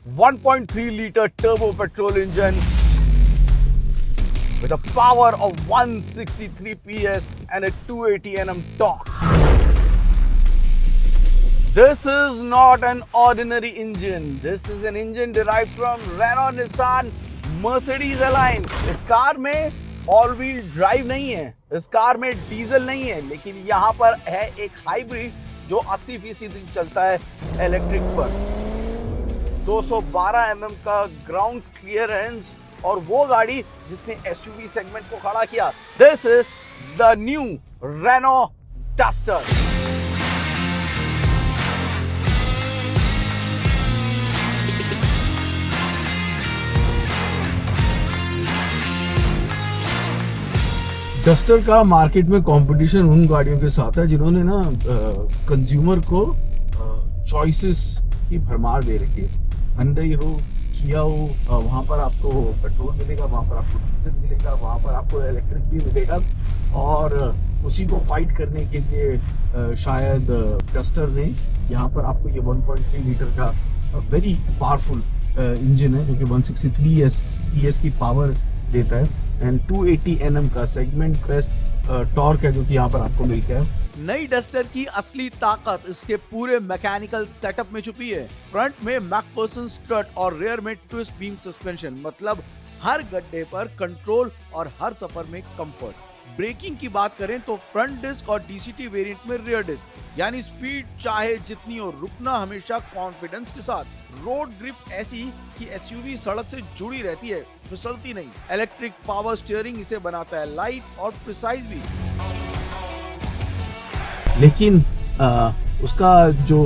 1.3-liter turbo petrol engine with a power of 163 PS and a 280 Nm torque. This is not an ordinary engine. This is an engine derived from Renault Nissan Mercedes Alliance. इस car में all wheel drive नहीं है, इस car में diesel नहीं है, लेकिन यहाँ पर है एक हाइब्रिड जो 80% चलता है इलेक्ट्रिक पर। 212 mm का ग्राउंड क्लियरेंस और वो गाड़ी जिसने एसयूवी सेगमेंट को खड़ा किया। This is the new Renault Duster. Duster का मार्केट में कंपटीशन उन गाड़ियों के साथ है जिन्होंने ना कंज्यूमर को चॉइसेस की भरमार दे रखी है। Hyundai हो, किया हो, वहाँ पर आपको पेट्रोल मिलेगा, वहाँ पर आपको डीजल मिलेगा, वहाँ पर आपको इलेक्ट्रिक भी मिलेगा। और उसी को फाइट करने के लिए शायद डस्टर ने यहाँ पर आपको ये 1.3 लीटर का वेरी पावरफुल इंजन है जो कि 163 PS की पावर देता है एंड 280 Nm का सेगमेंट बेस्ट टॉर्क है जो कि यहाँ पर आपको मिल गया है। नई डस्टर की असली ताकत इसके पूरे मैकेनिकल सेटअप में छुपी है। फ्रंट में मैकफर्सन स्ट्रट और रियर में ट्विस्ट बीम सस्पेंशन, मतलब हर गड्ढे पर कंट्रोल और हर सफर में कंफर्ट। ब्रेकिंग की बात करें तो फ्रंट डिस्क और डीसीटी वेरिएंट में रियर डिस्क, यानी स्पीड चाहे जितनी हो, रुकना हमेशा कॉन्फिडेंस के साथ। रोड ग्रिप ऐसी कि एसयूवी सड़क से जुड़ी रहती है, फिसलती नहीं। इलेक्ट्रिक पावर स्टीयरिंग इसे बनाता है लाइट और प्रिसाइज भी। लेकिन उसका जो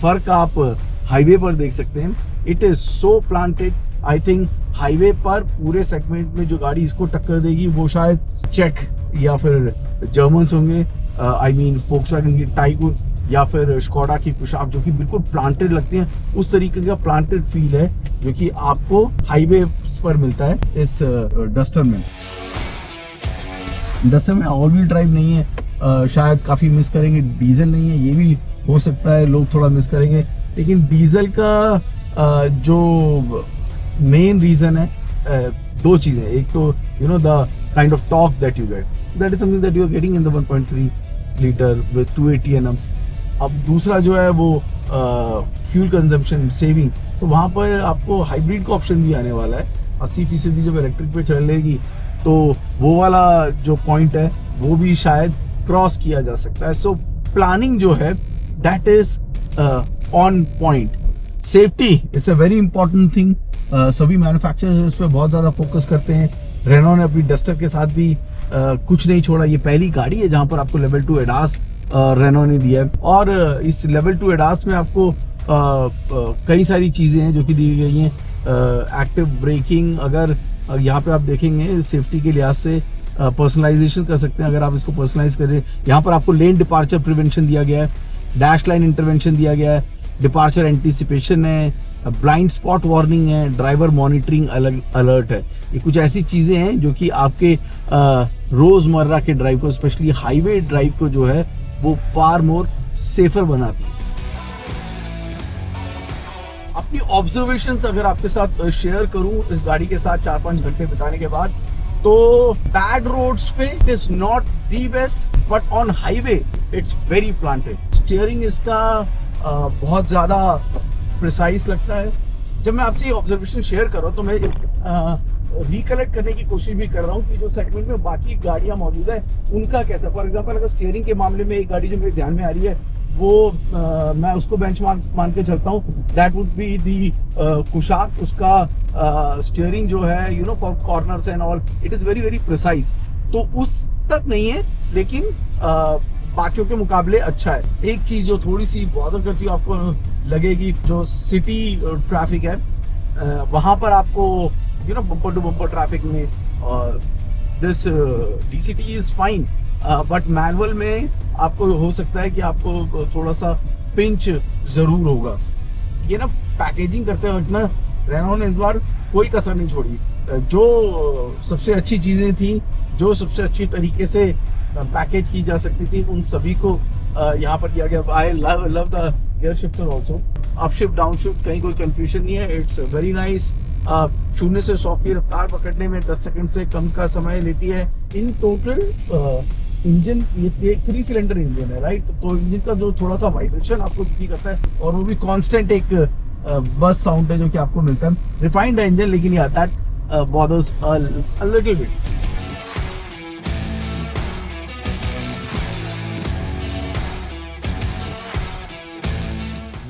फर्क आप हाईवे पर देख सकते हैं, it is so planted. I think highway पर पूरे सेगमेंट में जो गाड़ी इसको टक्कर देगी वो शायद चेक या फिर जर्मन्स होंगे। आई मीन फोक्सवैगन की टाइगुन या फिर स्कोडा की कुशाक, जो कि बिल्कुल प्लांटेड लगती हैं। उस तरीके का प्लांटेड फील है जो कि आपको हाईवे पर मिलता है इस डस्टर में। डस्टर में ऑल व्हील ड्राइव नहीं है, शायद काफी मिस करेंगे। डीजल नहीं है, ये भी हो सकता है लोग थोड़ा मिस करेंगे। लेकिन डीजल का जो मेन रीजन है, दो चीजें। एक तो you know the kind of torque that you get, that is something that you are getting in the 1.3 litre with 280 Nm। अब दूसरा जो है वो फ्यूल कंजम्पशन सेविंग, तो वहां पर आपको हाइब्रिड का ऑप्शन भी आने वाला है। 80% जब इलेक्ट्रिक पे चलेगी तो वो वाला जो पॉइंट है वो भी शायद क्रॉस किया जा सकता है। सो प्लानिंग जो है that is on point. Safety is a very important thing. सभी मैन्युफैक्चरर्स इस पे बहुत ज्यादा फोकस करते हैं। रेनो ने अपनी डस्टर के साथ भी कुछ नहीं छोड़ा। ये पहली गाड़ी है जहां पर आपको लेवल 2 एडास रेनो ने दिया है, और इस लेवल 2 एडास में आपको कई सारी चीजें हैं जो कि दी गई हैं। एक्टिव ब्रेकिंग, अगर यहाँ पे आप देखेंगे सेफ्टी के लिहाज से पर्सनलाइजेशन कर सकते हैं। अगर आप इसको पर्सनलाइज करें, यहाँ पर आपको लेन डिपार्चर प्रिवेंशन दिया गया है, डैश लाइन इंटरवेंशन दिया गया है, डिपार्चर एंटीसिपेशन है, ब्लाइंड स्पॉट वार्निंग है, ड्राइवर मॉनिटरिंग अलर्ट है। ये कुछ ऐसी चीजें हैं जो कि आपके रोजमर्रा के ड्राइव को, स्पेशली हाईवे ड्राइव को जो है वो फार मोर सेफर बनाती है। अपनी ऑब्जर्वेशंस अगर आपके साथ शेयर करूं इस गाड़ी के साथ 4-5 घंटे बिताने के बाद, तो बैड रोड्स पे it is not the best, but on highway it's very planted. Steering इसका बहुत ज्यादा प्रिसाइज लगता है। जब मैं आपसे ये ऑब्जर्वेशन शेयर कर रहा हूँ तो मैं रिकलेक्ट करने की कोशिश भी कर रहा हूँ कि जो सेगमेंट में बाकी गाड़ियां मौजूद है उनका कैसा। फॉर एग्जांपल अगर स्टीयरिंग के मामले में एक गाड़ी जो मेरे ध्यान में आ रही है वो मैं उसको बेंचमार्क मान के चलता हूँ, that would be the Kushaq. उसका स्टीयरिंग जो है you know for corners and all it is very very precise. तो उस तक नहीं है, लेकिन बाकियों के मुकाबले अच्छा है। एक चीज जो थोड़ी सी बॉदर करती है आपको लगेगी, जो सिटी ट्रैफिक है वहां पर आपको you know bumper to bumper traffic में this DCT is fine, but manual में आपको हो सकता है कि आपको थोड़ा सा पिंच जरूर होगा। ये ना पैकेजिंग करते वक्त ना रेनो ने इस बार कोई कसर नहीं छोड़ी। जो सबसे अच्छी चीजें थी, जो सबसे अच्छी तरीके से पैकेज की जा सकती थी, उन सभी को यहाँ पर दिया गया। I love the gear shifter also. Upshift, downshift कहीं कोई confusion नहीं है. It's very nice. 0 से 100 की रफ्तार पकड़ने में 10 सेकंड से कम का समय लेती है. इन टोटल इंजन ये 3 सिलेंडर इंजन है, राइट? तो इंजन का जो थोड़ा सा वाइब्रेशन आपको फील करता है और वो भी कांस्टेंट एक बस साउंड है जो कि आपको मिलता है. रिफाइंड है इंजन, लेकिन या that bothers a little bit.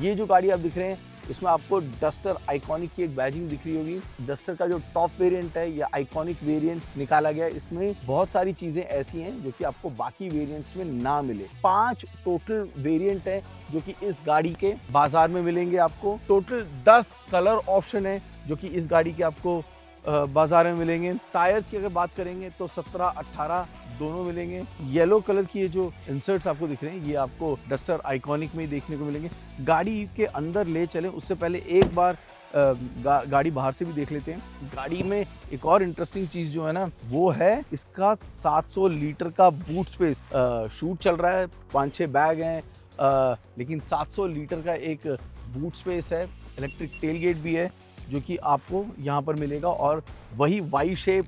ये जो गाड़ी आप दिख रहे हैं इसमें आपको डस्टर आइकॉनिक की एक बैजिंग दिख रही होगी. डस्टर का जो टॉप वेरिएंट है या आइकॉनिक वेरिएंट निकाला गया है. इसमें बहुत सारी चीजें ऐसी हैं जो कि आपको बाकी वेरिएंट्स में ना मिले. 5 टोटल वेरिएंट है जो कि इस गाड़ी के बाजार में मिलेंगे आपको. टोटल 10 कलर ऑप्शन है जो कि इस गाड़ी के आपको बाजार में मिलेंगे. टायर्स की अगर बात करेंगे तो 17-18 दोनों मिलेंगे. येलो कलर की ये जो इंसर्ट्स आपको दिख रहे हैं ये आपको डस्टर आइकॉनिक में ही देखने को मिलेंगे. गाड़ी के अंदर ले चलें उससे पहले एक बार गाड़ी बाहर से भी देख लेते हैं. गाड़ी में एक और इंटरेस्टिंग चीज जो है ना वो है इसका 700 लीटर का बूट स्पेस. शूट चल रहा है, 5-6 बैग हैं, लेकिन 700 लीटर का एक बूट स्पेस है. इलेक्ट्रिक टेलगेट भी है जो कि आपको यहाँ पर मिलेगा और वही वाई शेप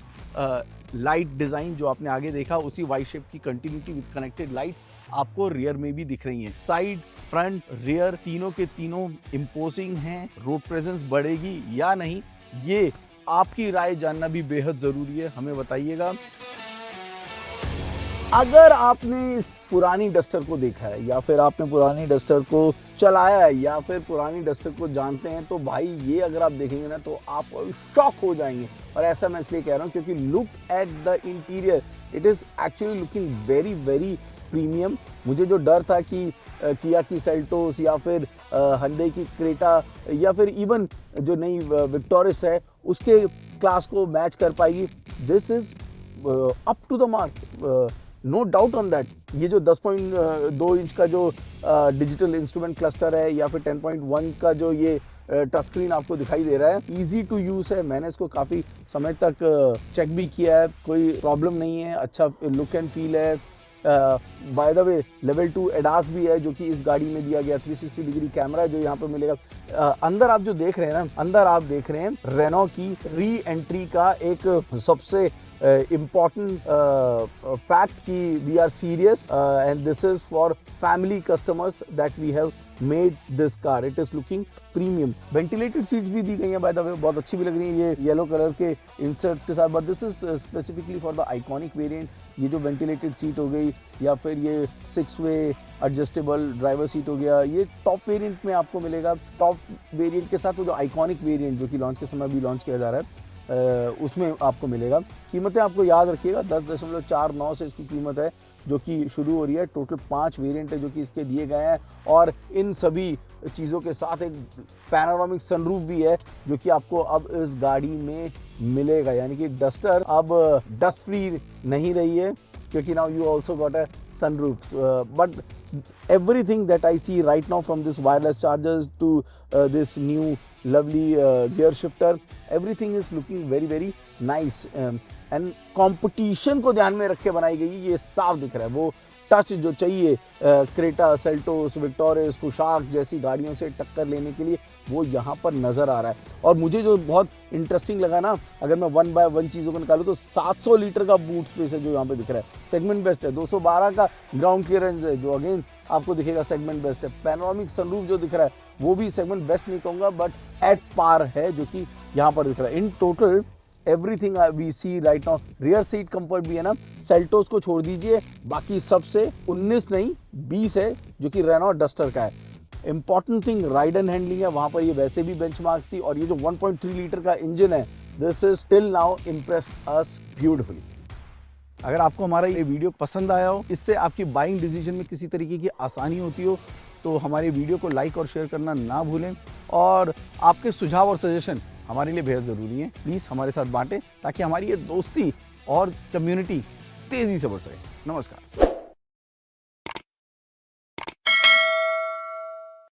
लाइट डिज़ाइन जो आपने आगे देखा उसी वाई शेप की कंटिन्यूटी विद कनेक्टेड लाइट्स आपको रियर में भी दिख रही हैं. साइड, फ्रंट, रियर तीनों के तीनों इम्पोजिंग हैं. रोड प्रेजेंस बढ़ेगी या नहीं ये आपकी राय जानना भी बेहद ज़रूरी है. हमें बताइएगा. अगर आपने इस पुरानी डस्टर को देखा है या फिर आपने पुरानी डस्टर को चलाया है या फिर पुरानी डस्टर को जानते हैं तो भाई ये अगर आप देखेंगे ना तो आप शॉक हो जाएंगे. और ऐसा मैं इसलिए कह रहा हूँ क्योंकि look at the interior, it is actually looking very very premium. मुझे जो डर था कि किया की सेल्टोस या फिर hyundai की क्रेटा या फिर इवन जो नई विक्टोरिस है उसके क्लास को मैच कर पाएगी, this is up to the mark, no doubt on that. ये जो 10.2 इंच का जो डिजिटल इंस्ट्रूमेंट क्लस्टर है या फिर 10.1 का जो ये टच स्क्रीन आपको दिखाई दे रहा है, इजी टू यूज है. मैंने इसको काफ़ी समय तक चेक भी किया है, कोई प्रॉब्लम नहीं है. अच्छा लुक एंड फील है. By the way level 2 ADAS भी है जो कि इस गाड़ी में दिया गया. 360 डिग्री कैमरा जो यहाँ पर मिलेगा. अंदर आप जो देख रहे हैं ना, अंदर आप देख रहे हैं रेनो की री एंट्री का एक सबसे important fact कि we are serious and this is for family customers that we have made this car. It is looking premium. Ventilated seats भी दी गई हैं by the way, बहुत अच्छी भी लग रही है ये येलो कलर के इंसर्ट्स के साथ. But this is specifically for the iconic variant. ये जो वेंटिलेटेड सीट हो गई या फिर ये 6-way एडजस्टेबल ड्राइवर सीट हो गया, ये टॉप वेरिएंट में आपको मिलेगा. टॉप वेरिएंट के साथ वो जो आइकॉनिक वेरिएंट जो कि लॉन्च के समय भी लॉन्च किया जा रहा है उसमें आपको मिलेगा. कीमतें आपको याद रखिएगा 10.49 से इसकी कीमत है जो कि शुरू हो रही है. टोटल 5 वेरिएंट है जो कि इसके दिए गए हैं और इन सभी चीज़ों के साथ एक पैनोरामिक सनरूफ भी है जो कि आपको अब इस गाड़ी में मिलेगा. यानी कि डस्टर अब डस्ट फ्री नहीं रही है क्योंकि now you also got a sunroof. But everything that I see right now from this wireless chargers to this new lovely gear shifter, everything is looking very very nice and competition को ध्यान में रख के बनाई गई. ये साफ दिख रहा है वो टच जो चाहिए क्रेटा, सेल्टोस, विक्टोरिस, कुशाक जैसी गाड़ियों से टक्कर लेने के लिए वो यहाँ पर नज़र आ रहा है. और मुझे जो बहुत इंटरेस्टिंग लगा ना, अगर मैं 1 by 1 चीज़ों को निकालूँ तो 700 लीटर का बूट स्पेस है जो यहाँ पे दिख रहा है. सेगमेंट बेस्ट है. 212 का ग्राउंड क्लियरेंस है जो अगेन आपको दिखेगा सेगमेंट बेस्ट है. पैनोरामिक सनरूफ जो दिख रहा है वो भी सेगमेंट बेस्ट नहीं कहूँगा बट एट पार है जो कि यहाँ पर दिख रहा है. In total everything we see right now. Rear seat comfort भी है ना, सेल्टोस को छोड़ दीजिए, बाकी सबसे 19 नहीं 20 है जो कि रेनो डस्टर का है. Important thing ride and handling है, वहाँ पर ये वैसे भी बेंचमार्क थी. और ये जो 1.3 लीटर का इंजन है, this is still now impressed us beautifully. अगर आपको हमारा ये वीडियो पसंद आया हो, इससे आपकी बाइंग डिसीजन में किसी तरीके की आसानी होती हो तो हमारे वीडियो को लाइक और शेयर करना ना भूलें. और आपके सुझाव और सजेशन हमारे लिए बेहद ज़रूरी है. प्लीज़ हमारे साथ बांटें ताकि हमारी ये दोस्ती और कम्युनिटी तेज़ी से बढ़ सके. नमस्कार.